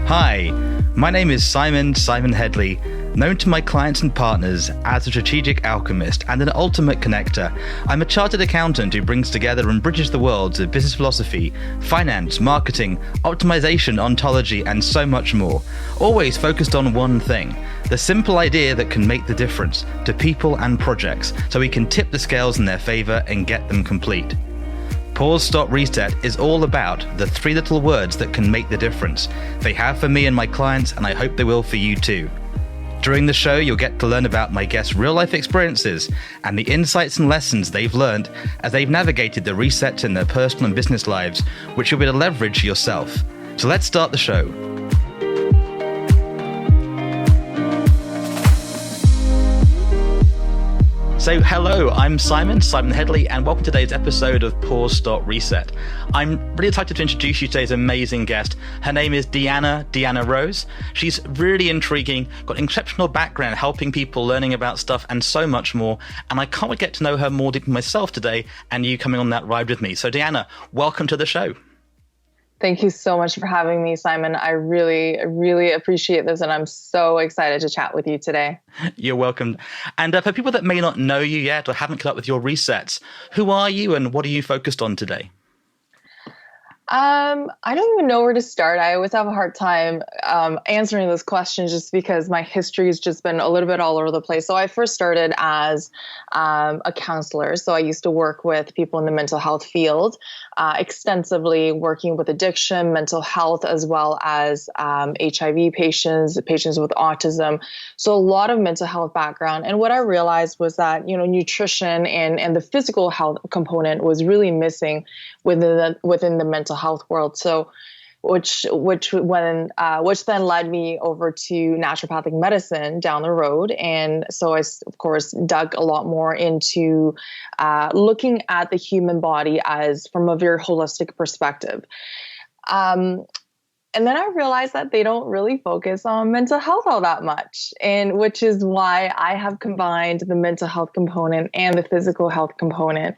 Hi, my name is Simon Hedley, known to my clients and partners as a strategic alchemist and an ultimate connector. I'm a chartered accountant who brings together and bridges the worlds of business philosophy, finance, marketing, optimization, ontology, and so much more. Always focused on one thing, the simple idea that can make the difference to people and projects so we can tip the scales in their favor and get them complete. Pause, Stop, Reset is all about the three little words that can make the difference. They have for me and my clients, and I hope they will for you too. During the show, you'll get to learn about my guests' real-life experiences and the insights and lessons they've learned as they've navigated the resets in their personal and business lives, which you'll be able to leverage yourself. So let's start the show. So hello, I'm Simon Hedley, and welcome to today's episode of Pause, Stop, Reset. I'm really excited to introduce you to today's amazing guest. Her name is Deanna Rose. She's really intriguing, got an exceptional background helping people, learning about stuff, and so much more. And I can't wait to get to know her more deeply myself today, and you coming on that ride with me. So Deanna, welcome to the show. Thank you so much for having me, Simon. I really appreciate this, and I'm so excited to chat with you today. You're welcome. And for people that may not know you yet or haven't caught up with your resets, who are you and what are you focused on today? I don't even know where to start. I always have a hard time answering those questions just because my history has just been a little bit all over the place. So I first started as a counselor. So I used to work with people in the mental health field, extensively working with addiction, mental health, as well as HIV patients with autism. So a lot of mental health background. And what I realized was that, nutrition and the physical health component was really missing within the mental health world. So, which then led me over to naturopathic medicine down the road. And so I, of course, dug a lot more into looking at the human body from a very holistic perspective. And then I realized that they don't really focus on mental health all that much, and which is why I have combined the mental health component and the physical health component.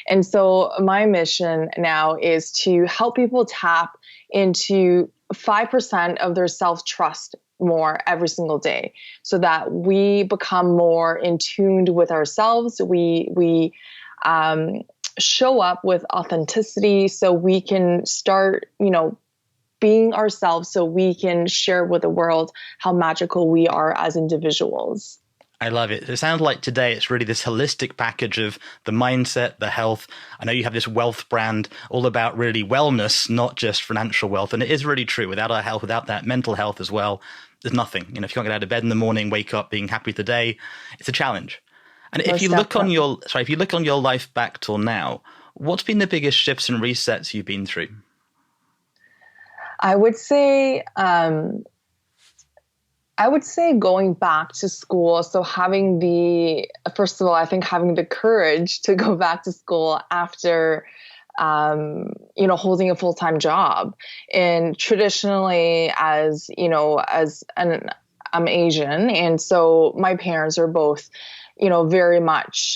And so my mission now is to help people tap into 5% of their self-trust more every single day so that we become more in tune with ourselves. We show up with authenticity so we can start, being ourselves so we can share with the world how magical we are as individuals. I love it. It sounds like today it's really this holistic package of the mindset, the health. I know you have this wealth brand all about really wellness, not just financial wealth. And it is really true. Without our health, without that mental health as well, there's nothing. If you can't get out of bed in the morning, wake up being happy today, it's a challenge. And if you look on your life back till now, what's been the biggest shifts and resets you've been through? I would say going back to school. So having first of all, I think having the courage to go back to school after, holding a full-time job. And traditionally I'm Asian. And so my parents are both, very much,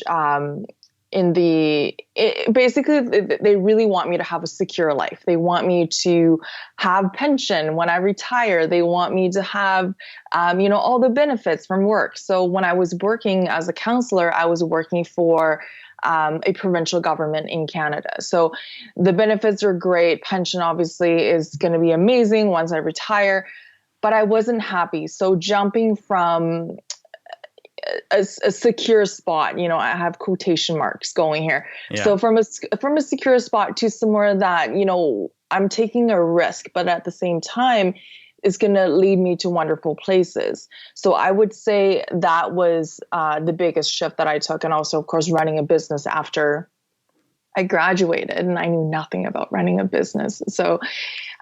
basically they really want me to have a secure life. They want me to have pension when I retire. They want me to have, all the benefits from work. So when I was working as a counselor, I was working for a provincial government in Canada. So the benefits are great. Pension obviously is going to be amazing once I retire, but I wasn't happy. So jumping from a secure spot, I have quotation marks going here. Yeah. So from a secure spot to somewhere that, I'm taking a risk, but at the same time, it's going to lead me to wonderful places. So I would say that was the biggest shift that I took. And also, of course, running a business after I graduated, and I knew nothing about running a business. So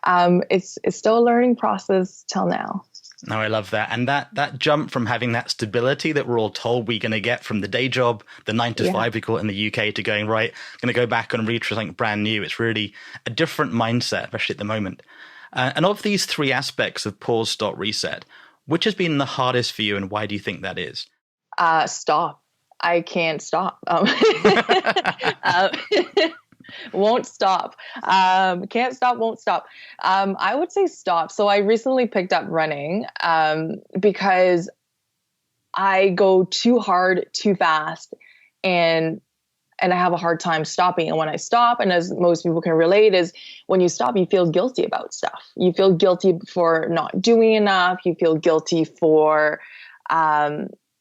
it's still a learning process till now. No, I love that. And that jump from having that stability that we're all told we're going to get from the day job, the 9 to 5 we call it in the UK, to going, right, going to go back and read for something brand new. It's really a different mindset, especially at the moment. And of these three aspects of pause, stop, reset, which has been the hardest for you and why do you think that is? Stop. I can't stop. Won't stop. Can't stop, won't stop. I would say stop. So I recently picked up running because I go too hard, too fast, and I have a hard time stopping. And when I stop, and as most people can relate, is when you stop, you feel guilty about stuff. You feel guilty for not doing enough. You feel guilty for,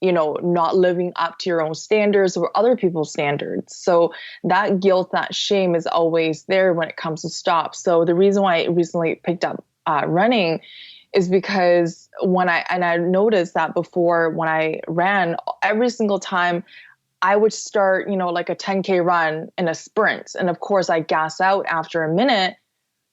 not living up to your own standards or other people's standards. So that guilt, that shame is always there when it comes to stop. So the reason why I recently picked up running is because I noticed that before when I ran, every single time I would start, like a 10K run in a sprint. And of course I gas out after a minute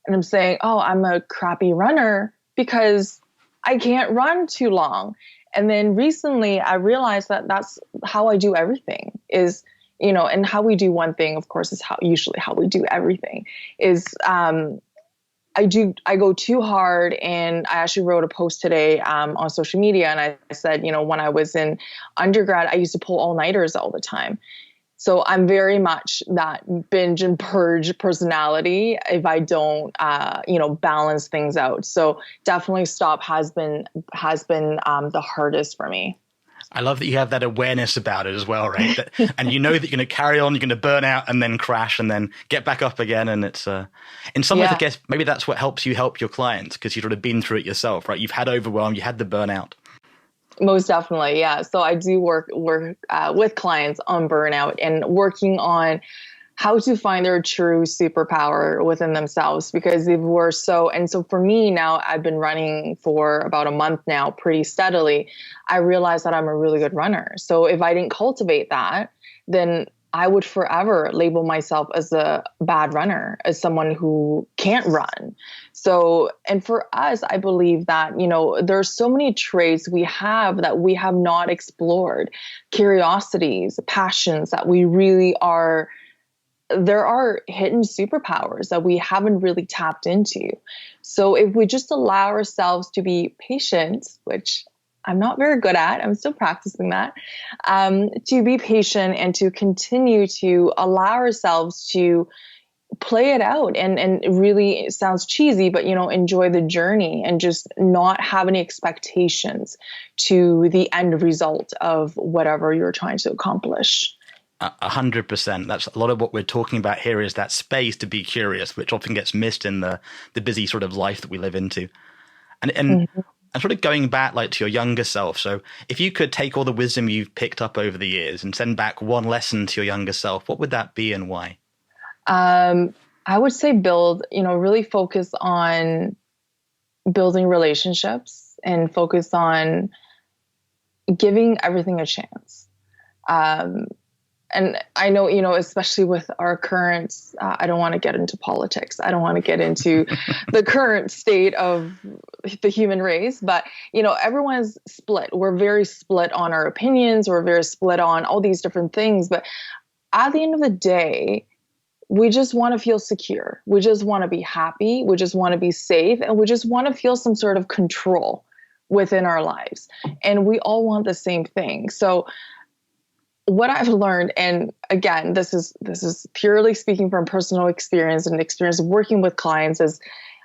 and I'm saying, oh, I'm a crappy runner because I can't run too long. And then recently I realized that that's how I do everything is, and how we do one thing, of course, is usually how we do everything is, I go too hard. And I actually wrote a post today on social media. And I said, when I was in undergrad, I used to pull all-nighters all the time. So I'm very much that binge and purge personality if I don't, balance things out. So definitely stop has been the hardest for me. I love that you have that awareness about it as well, right? And you know that you're going to carry on, you're going to burn out and then crash and then get back up again. And it's, in some ways, I guess maybe that's what helps you help your clients because you've sort of been through it yourself, right? You've had overwhelm, you had the burnout. Most definitely. Yeah. So I do work with clients on burnout and working on how to find their true superpower within themselves because so for me now, I've been running for about a month now pretty steadily. I realized that I'm a really good runner. So if I didn't cultivate that, then I would forever label myself as a bad runner, as someone who can't run. So, and for us, I believe that, there's so many traits we have that we have not explored, curiosities, passions that we really are. There are hidden superpowers that we haven't really tapped into. So if we just allow ourselves to be patient, which I'm not very good at, I'm still practicing that, to be patient and to continue to allow ourselves to play it out and really, it sounds cheesy, but, enjoy the journey and just not have any expectations to the end result of whatever you're trying to accomplish. 100%. That's a lot of what we're talking about here is that space to be curious, which often gets missed in the busy sort of life that we live into. And mm-hmm. And sort of going back like to your younger self. So if you could take all the wisdom you've picked up over the years and send back one lesson to your younger self, what would that be and why? I would say really focus on building relationships and focus on giving everything a chance. And I know, especially with our current, I don't want to get into politics. I don't want to get into the current state of the human race, but, everyone's split. We're very split on our opinions. We're very split on all these different things. But at the end of the day, we just want to feel secure. We just want to be happy. We just want to be safe. And we just want to feel some sort of control within our lives. And we all want the same thing. So what I've learned, and again, this is purely speaking from personal experience and experience of working with clients, is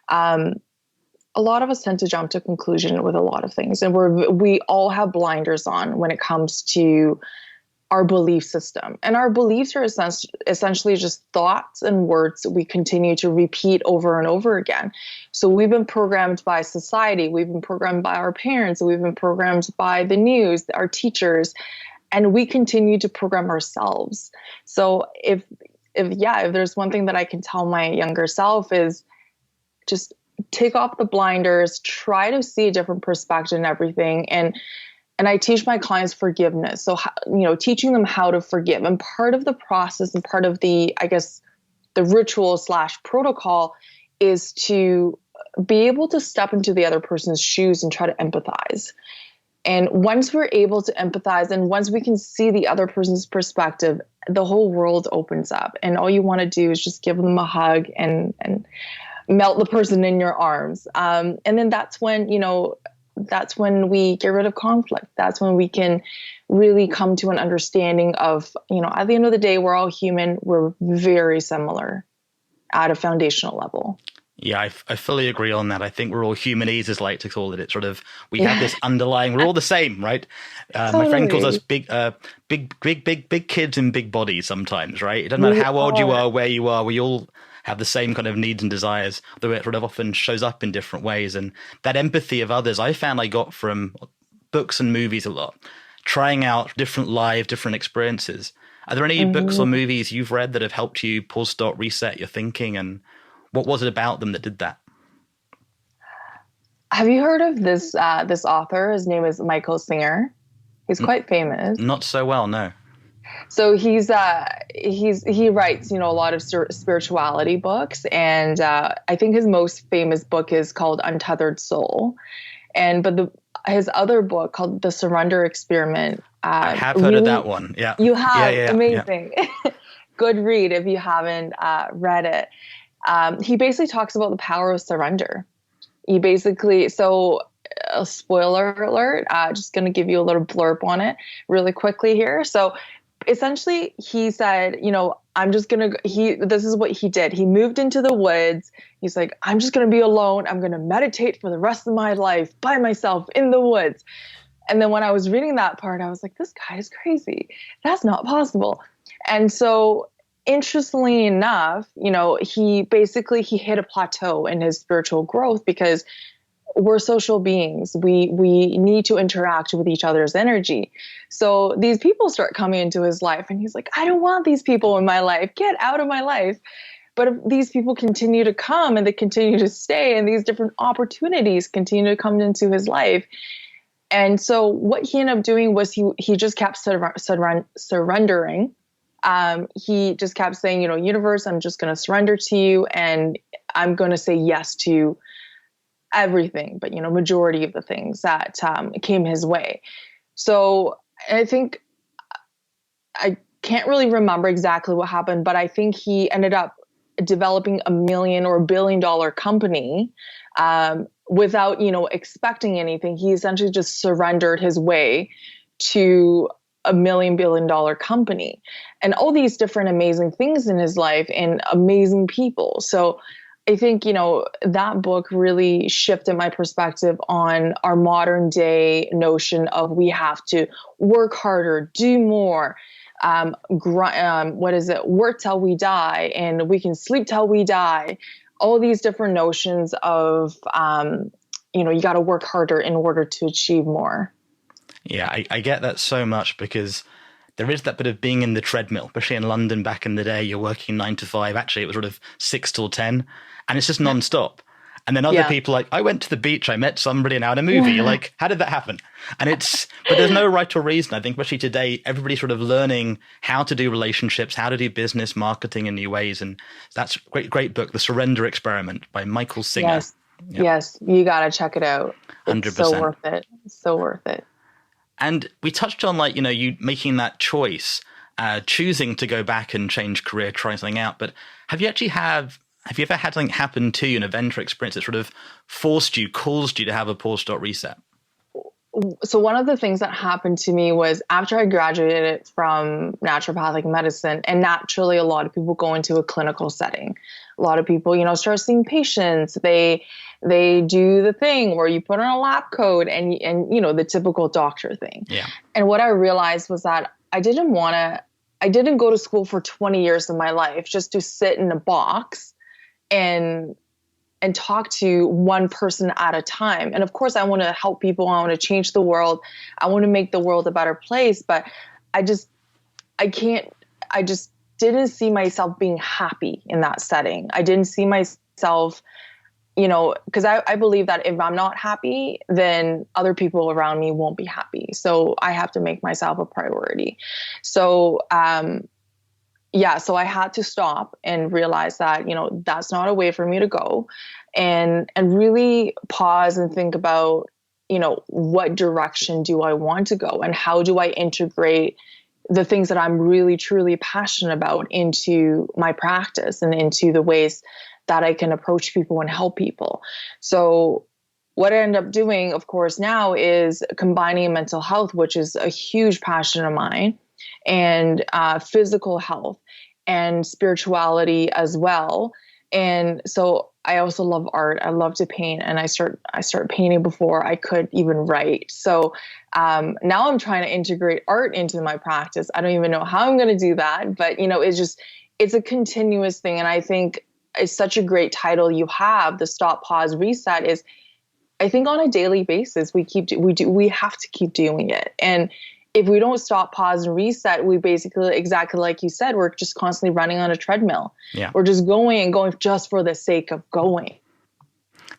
a lot of us tend to jump to conclusion with a lot of things, and we all have blinders on when it comes to our belief system. And our beliefs are essentially just thoughts and words we continue to repeat over and over again. So we've been programmed by society, we've been programmed by our parents, we've been programmed by the news, our teachers. And we continue to program ourselves. So if there's one thing that I can tell my younger self is just take off the blinders, try to see a different perspective in everything. And I teach my clients forgiveness. So, teaching them how to forgive. And part of the process and part of the ritual / protocol is to be able to step into the other person's shoes and try to empathize. And once we're able to empathize and once we can see the other person's perspective, the whole world opens up. And all you want to do is just give them a hug and melt the person in your arms. And then that's when, that's when we get rid of conflict. That's when we can really come to an understanding of, at the end of the day, we're all human. We're very similar at a foundational level. Yeah, I fully agree on that. I think we're all humanese, as I like to call it. It's sort of, we have this underlying, we're all the same, right? Totally. My friend calls us big kids in big bodies sometimes, right? It doesn't matter how old you are, where you are, we all have the same kind of needs and desires, though it sort of often shows up in different ways. And that empathy of others, I found I got from books and movies a lot, trying out different experiences. Are there any books or movies you've read that have helped you pause, stop, reset your thinking? And what was it about them that did that? Have you heard of this author? His name is Michael Singer. He's quite famous. Not so well, no. So he writes, a lot of spirituality books, and I think his most famous book is called Untethered Soul, but his other book called The Surrender Experiment. I have heard of that one. Yeah, you have. Yeah, amazing. Yeah. Good read if you haven't read it. He basically talks about the power of surrender. A spoiler alert, just going to give you a little blurb on it really quickly here. So essentially he said, this is what he did. He moved into the woods. He's like, I'm just going to be alone. I'm going to meditate for the rest of my life by myself in the woods. And then when I was reading that part, I was like, this guy is crazy. That's not possible. And so interestingly enough, he hit a plateau in his spiritual growth because we're social beings. We need to interact with each other's energy. So these people start coming into his life and he's like, I don't want these people in my life. Get out of my life. But if these people continue to come and they continue to stay and these different opportunities continue to come into his life. And so what he ended up doing was he just kept surrendering. He just kept saying, universe, I'm just going to surrender to you and I'm going to say yes to everything, but, majority of the things that came his way. So I think I can't really remember exactly what happened, but I think he ended up developing $1 million or $1 billion company without, expecting anything. He essentially just surrendered his way to $1 billion company and all these different amazing things in his life and amazing people. So I think, that book really shifted my perspective on our modern day notion of we have to work harder, do more, work till we die and we can sleep till we die. All these different notions of, you got to work harder in order to achieve more. Yeah, I get that so much because there is that bit of being in the treadmill, especially in London back in the day. You're working 9 to 5. Actually, it was sort of 6 till 10, and it's just nonstop. And then other people like, I went to the beach, I met somebody, and out a movie. You're like, how did that happen? And but there's no right or reason. I think especially today, everybody's sort of learning how to do relationships, how to do business marketing in new ways. And that's a great book, The Surrender Experiment by Michael Singer. Yes, yes, you got to check it out. It's 100%. so worth it. So worth it. And we touched on you making that choice, choosing to go back and change career, try something out. But have you ever had something happen to you, an event or experience that sort of caused you to have a pause, stop, reset? So one of the things that happened to me was after I graduated from naturopathic medicine, and naturally a lot of people go into a clinical setting. A lot of people, start seeing patients. They do the thing where you put on a lab coat and the typical doctor thing. Yeah. And what I realized was that I didn't go to school for 20 years of my life just to sit in a box and talk to one person at a time. And of course, I want to help people. I want to change the world. I want to make the world a better place. But I just didn't see myself being happy in that setting. I didn't see myself, because I believe that if I'm not happy, then other people around me won't be happy. So I have to make myself a priority. So, so I had to stop and realize that, that's not a way for me to go, and really pause and think about, what direction do I want to go and how do I integrate the things that I'm really, truly passionate about into my practice and into the ways that I can approach people and help people. So what I end up doing, of course, now is combining mental health, which is a huge passion of mine, and physical health and spirituality as well. And so I also love art. I love to paint, and I start painting before I could even write. So now I'm trying to integrate art into my practice. I don't even know how I'm going to do that, but it's a continuous thing. And I think it's such a great title you have. The Stop, Pause, Reset is, I think, on a daily basis, we have to keep doing it. And if we don't stop, pause, and reset, we basically, exactly like you said, we're just constantly running on a treadmill. Yeah. We're just going and going just for the sake of going.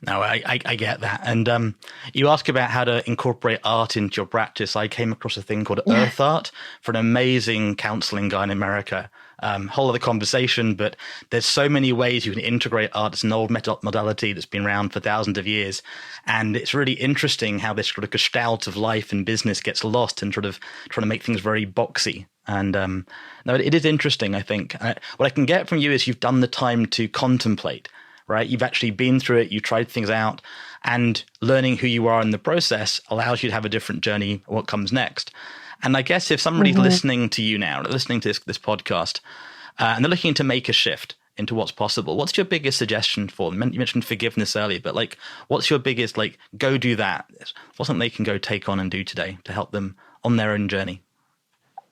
No, I get that. And you ask about how to incorporate art into your practice. I came across a thing called Earth Art for an amazing counseling guy in America. Whole other conversation, but there's so many ways you can integrate art. It's an old modality that's been around for thousands of years. And it's really interesting how this sort of gestalt of life and business gets lost and sort of trying to make things very boxy. And no, it is interesting, I think. What I can get from you is you've done the time to contemplate, right? You've actually been through it. You tried things out, and learning who you are in the process allows you to have a different journey, what comes next. And I guess if somebody's listening to you now, listening to this podcast, and they're looking to make a shift into what's possible, what's your biggest suggestion for them? You mentioned forgiveness earlier, but like, what's your biggest, like, go do that? What's something they can go take on and do today to help them on their own journey?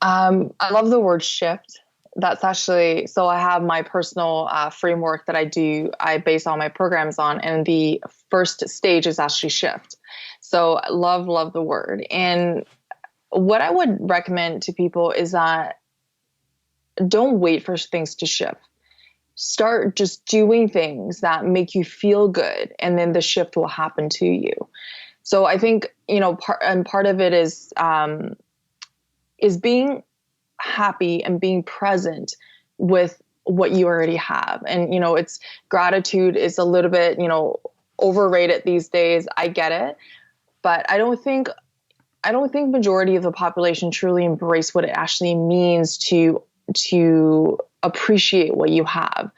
I love the word shift. That's actually, so I have my personal framework that I base all my programs on. And the first stage is actually shift. So love the word. And what I would recommend to people is that don't wait for things to shift. Start just doing things that make you feel good, and then the shift will happen to you. So I think, part of it is being happy and being present with what you already have. And, it's gratitude is a little bit, overrated these days. I get it, but I don't think majority of the population truly embrace what it actually means to appreciate what you have.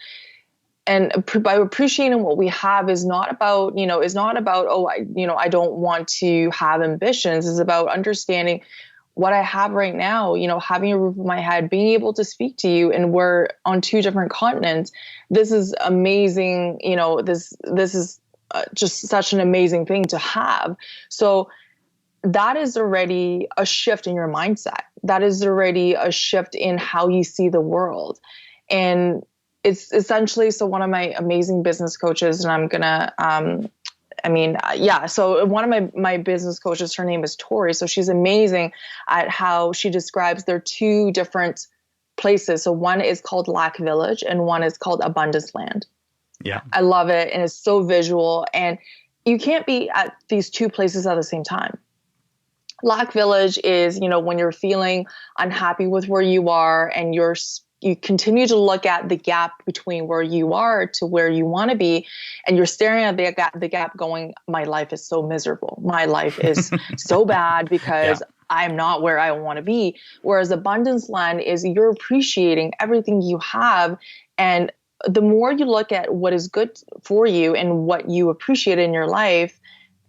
And by appreciating what we have is not about, I don't want to have ambitions. It's about understanding what I have right now, having a roof over my head, being able to speak to you, and we're on two different continents. This is amazing. This is just such an amazing thing to have. So that is already a shift in your mindset. That is already a shift in how you see the world. And it's essentially, so one of my amazing business coaches, and I'm going to, so one of my business coaches, her name is Tori. So she's amazing at how she describes there are two different places. So one is called Lack Village and one is called Abundance Land. Yeah. I love it. And it's so visual, and you can't be at these two places at the same time. Lack Village is, when you're feeling unhappy with where you are, and you continue to look at the gap between where you are to where you want to be, and you're staring at the gap going, my life is so miserable. My life is so bad because I'm not where I want to be. Whereas Abundance Land is you're appreciating everything you have, and the more you look at what is good for you and what you appreciate in your life,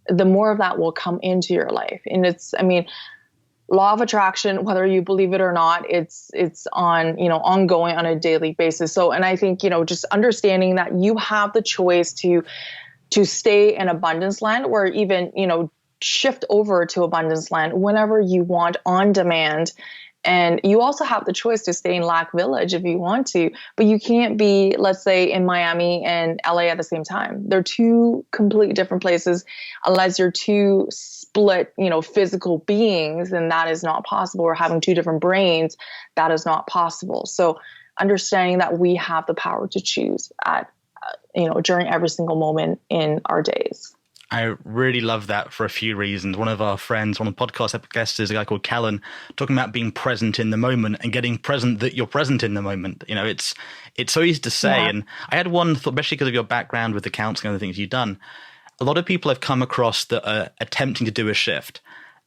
the more of that will come into your life. And law of attraction, whether you believe it or not, it's on, ongoing on a daily basis. So, and I think, just understanding that you have the choice to stay in Abundance Land, or even, shift over to Abundance Land whenever you want, on demand. And you also have the choice to stay in Lack Village if you want to, but you can't be, let's say, in Miami and LA at the same time. They're two completely different places. Unless you're two split, physical beings, then that is not possible. Or having two different brains, that is not possible. So understanding that we have the power to choose at, during every single moment in our days. I really love that for a few reasons. One of our friends, one of the podcast guests, is a guy called Callan, talking about being present in the moment and getting present that you're present in the moment. It's so easy to say. Yeah. And I had one thought, especially because of your background with the counseling and the things you've done. A lot of people I've come across that are attempting to do a shift,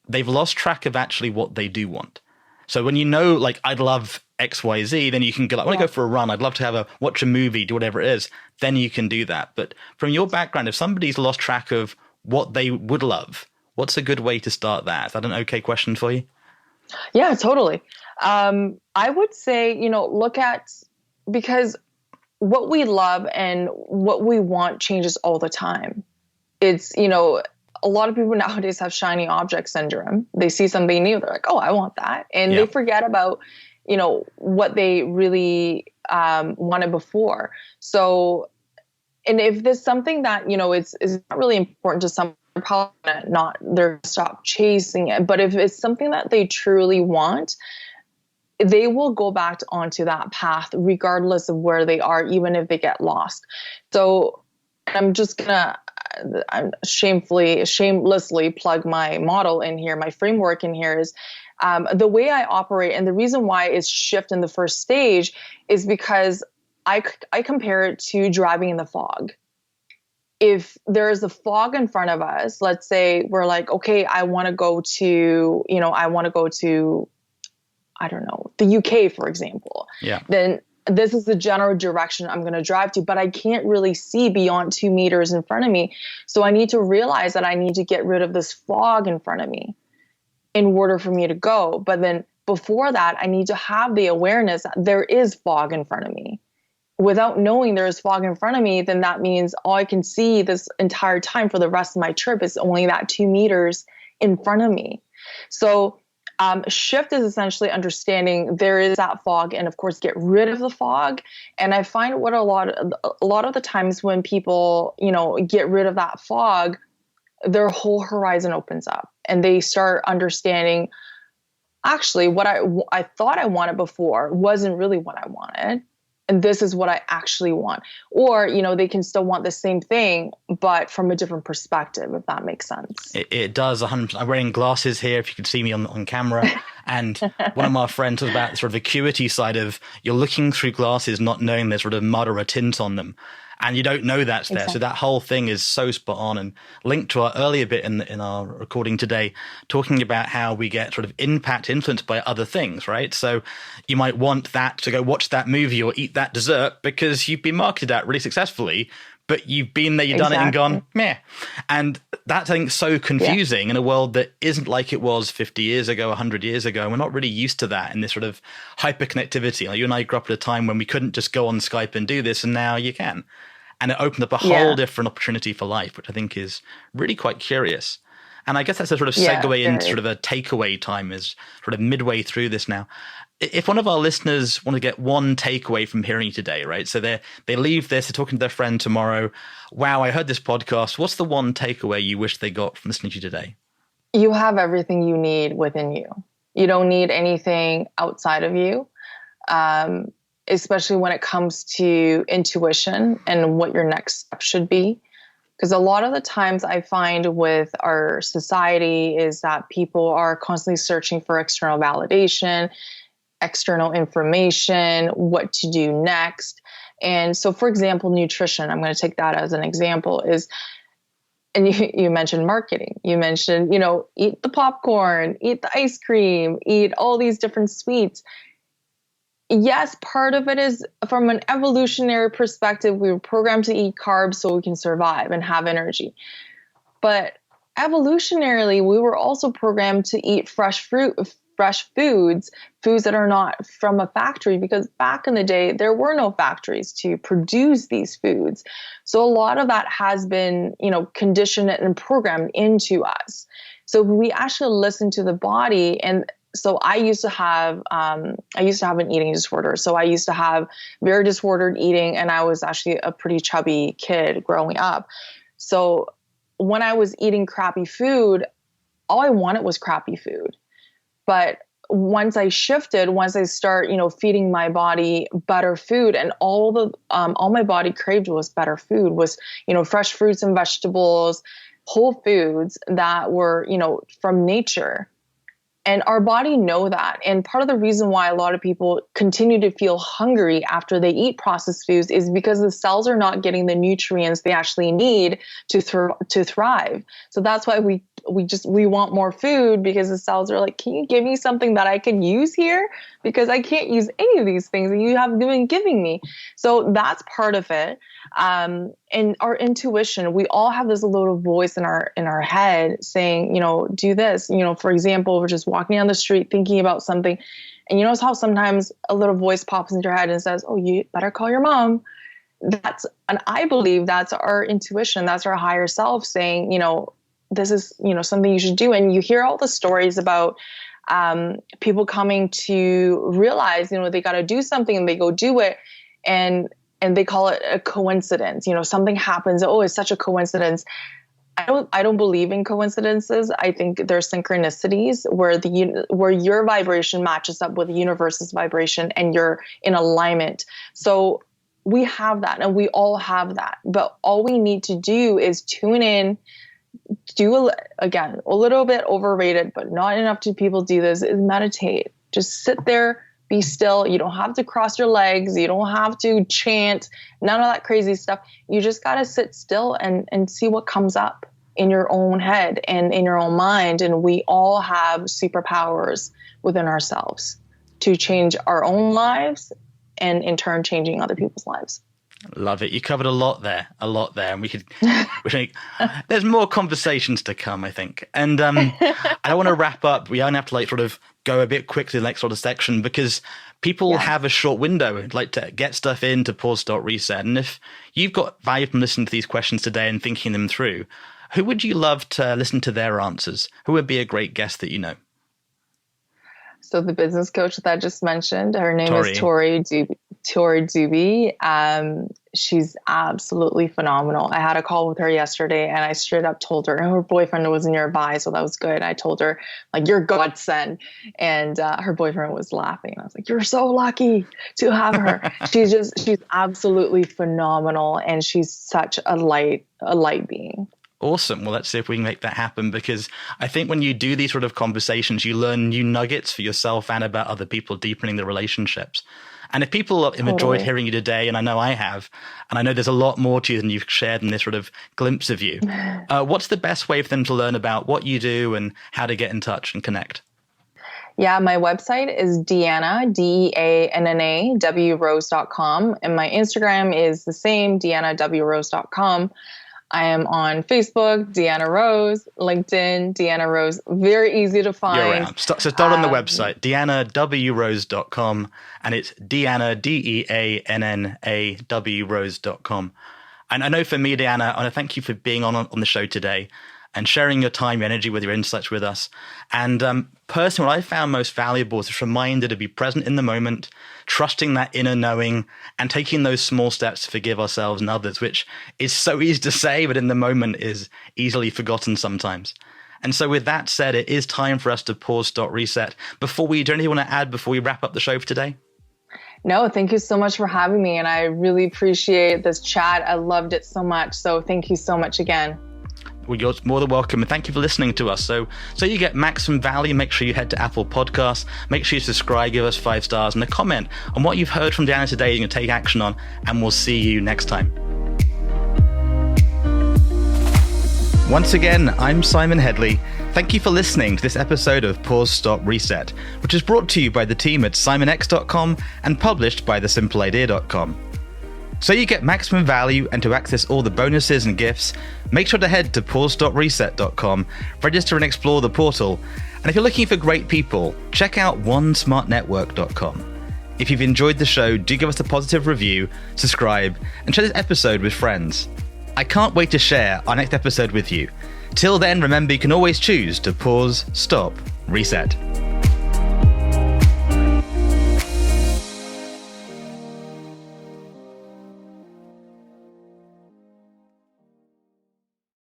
they've lost track of actually what they do want. So when I'd love XYZ, then you can go, I want to go for a run. I'd love to watch a movie, do whatever it is. Then you can do that. But from your background, if somebody's lost track of what they would love, what's a good way to start that? Is that an okay question for you? Yeah, totally. I would say, look at, because what we love and what we want changes all the time. It's, a lot of people nowadays have shiny object syndrome. They see something new, they're like, oh, I want that. And they forget about, what they really wanted before. So, and if there's something that, is not really important to some, they're probably they're stop chasing it. But if it's something that they truly want, they will go back onto that path regardless of where they are, even if they get lost. So I'm shamelessly plug my model in here, my framework in here is the way I operate. And the reason why it's shift in the first stage is because I compare it to driving in the fog. If there's a fog in front of us, let's say we're like, okay, I want to go to, I don't know, the UK, for example. Yeah. Then this is the general direction I'm going to drive to, but I can't really see beyond 2 meters in front of me. So I need to realize that I need to get rid of this fog in front of me in order for me to go. But then before that, I need to have the awareness that there is fog in front of me. Without knowing there is fog in front of me, then that means all I can see this entire time for the rest of my trip is only that 2 meters in front of me. So shift is essentially understanding there is that fog, and of course get rid of the fog. And I find what a lot of the times when people, get rid of that fog, their whole horizon opens up and they start understanding, actually what I thought I wanted before wasn't really what I wanted. And this is what I actually want. Or, they can still want the same thing, but from a different perspective, if that makes sense. It does, 100%. I'm wearing glasses here, if you could see me on camera. And one of my friends was about sort of the acuity side of you're looking through glasses not knowing there's sort of mud or a tint on them. And you don't know that's there. Exactly. So that whole thing is so spot on, and linked to our earlier bit in our recording today, talking about how we get sort of influenced by other things, right? So you might want that to go watch that movie or eat that dessert because you've been marketed at really successfully, but you've been there, you've done it and gone, meh. And that's, I think, so confusing in a world that isn't like it was 50 years ago, 100 years ago. And we're not really used to that in this sort of hyper-connectivity. Like you and I grew up at a time when we couldn't just go on Skype and do this, and now you can. And it opened up a whole different opportunity for life, which I think is really quite curious. And I guess that's a sort of segue into sort of a takeaway time, is sort of midway through this now. If one of our listeners want to get one takeaway from hearing you today, right? So they leave this, they're talking to their friend tomorrow. Wow, I heard this podcast. What's the one takeaway you wish they got from listening to you today? You have everything you need within you. You don't need anything outside of you. Especially when it comes to intuition and what your next step should be. Because a lot of the times I find with our society is that people are constantly searching for external validation, external information, what to do next. And so, for example, nutrition, I'm going to take that as an example, is, and you mentioned marketing. You mentioned, eat the popcorn, eat the ice cream, eat all these different sweets. Yes, part of it is from an evolutionary perspective. We were programmed to eat carbs so we can survive and have energy. But evolutionarily, we were also programmed to eat fresh foods that are not from a factory, because back in the day, there were no factories to produce these foods. So a lot of that has been, conditioned and programmed into us. So we actually listen to the body. And so I used to have an eating disorder. So I used to have very disordered eating, and I was actually a pretty chubby kid growing up. So when I was eating crappy food, all I wanted was crappy food. But once I start, feeding my body better food, and all my body craved was better food, was, fresh fruits and vegetables, whole foods that were, from nature. And our body know that. And part of the reason why a lot of people continue to feel hungry after they eat processed foods is because the cells are not getting the nutrients they actually need to thrive. So that's why we we want more food because the cells are like, can you give me something that I can use here? Because I can't use any of these things that you have been giving me. So that's part of it. And our intuition, we all have this little voice in our head saying, do this. For example, we're just walking down the street thinking about something. And you notice how sometimes a little voice pops into your head and says, oh, you better call your mom. And I believe that's our intuition. That's our higher self saying, this is, something you should do. And you hear all the stories about people coming to realize, they got to do something and they go do it. And they call it a coincidence. Something happens. Oh, it's such a coincidence. I don't believe in coincidences. I think there's synchronicities where your vibration matches up with the universe's vibration and you're in alignment. So we have that and we all have that. But all we need to do is tune in, again, a little bit overrated, but not enough to people do this, is meditate. Just sit there, be still. You don't have to cross your legs. You don't have to chant, none of that crazy stuff. You just got to sit still and see what comes up in your own head and in your own mind. And we all have superpowers within ourselves to change our own lives and in turn changing other people's lives. Love it. You covered a lot there. And we could, there's more conversations to come, I think. And I don't want to wrap up. We only have to sort of go a bit quickly in the next sort of section because people have a short window, like to get stuff in to pause, stop, reset. And if you've got value from listening to these questions today and thinking them through, who would you love to listen to their answers? Who would be a great guest that you know? So the business coach that I just mentioned, her name is Tori Dubey. She's absolutely phenomenal. I had a call with her yesterday and I straight up told her, and her boyfriend was nearby, so that was good. I told her, like, you're godsend. And her boyfriend was laughing. I was like, you're so lucky to have her. she's absolutely phenomenal. And she's such a light being. Awesome. Well, let's see if we can make that happen, because I think when you do these sort of conversations, you learn new nuggets for yourself and about other people, deepening the relationships. And if people have enjoyed hearing you today, and I know I have, and I know there's a lot more to you than you've shared in this sort of glimpse of you, what's the best way for them to learn about what you do and how to get in touch and connect? Yeah, my website is Deanna, Deanna, wrose.com. And my Instagram is the same, deannawrose.com. I am on Facebook, Deanna Rose, LinkedIn, Deanna Rose. Very easy to find. You're around. So start on the website, deannawrose.com, and it's Deanna, Deanna, Rose.com. And I know for me, Deanna, I want to thank you for being on the show today and sharing your time, your energy with your insights with us. And personally, what I found most valuable is this reminder to be present in the moment, trusting that inner knowing, and taking those small steps to forgive ourselves and others, which is so easy to say, but in the moment is easily forgotten sometimes. And so with that said, it is time for us to pause, stop, reset. Do you have anything you want to add before we wrap up the show for today? No, thank you so much for having me. And I really appreciate this chat. I loved it so much. So thank you so much again. Well, you're more than welcome, and thank you for listening to us. So you get maximum value, make sure you head to Apple Podcasts, make sure you subscribe, give us 5 stars, and a comment on what you've heard from Deanna today you're going to take action on, and we'll see you next time. Once again, I'm Simon Hedley. Thank you for listening to this episode of Pause, Stop, Reset, which is brought to you by the team at simonx.com and published by thesimpleidea.com. So you get maximum value, and to access all the bonuses and gifts, make sure to head to pause.reset.com, register and explore the portal. And if you're looking for great people, check out onesmartnetwork.com. If you've enjoyed the show, do give us a positive review, subscribe, and share this episode with friends. I can't wait to share our next episode with you. Till then, remember you can always choose to pause, stop, reset.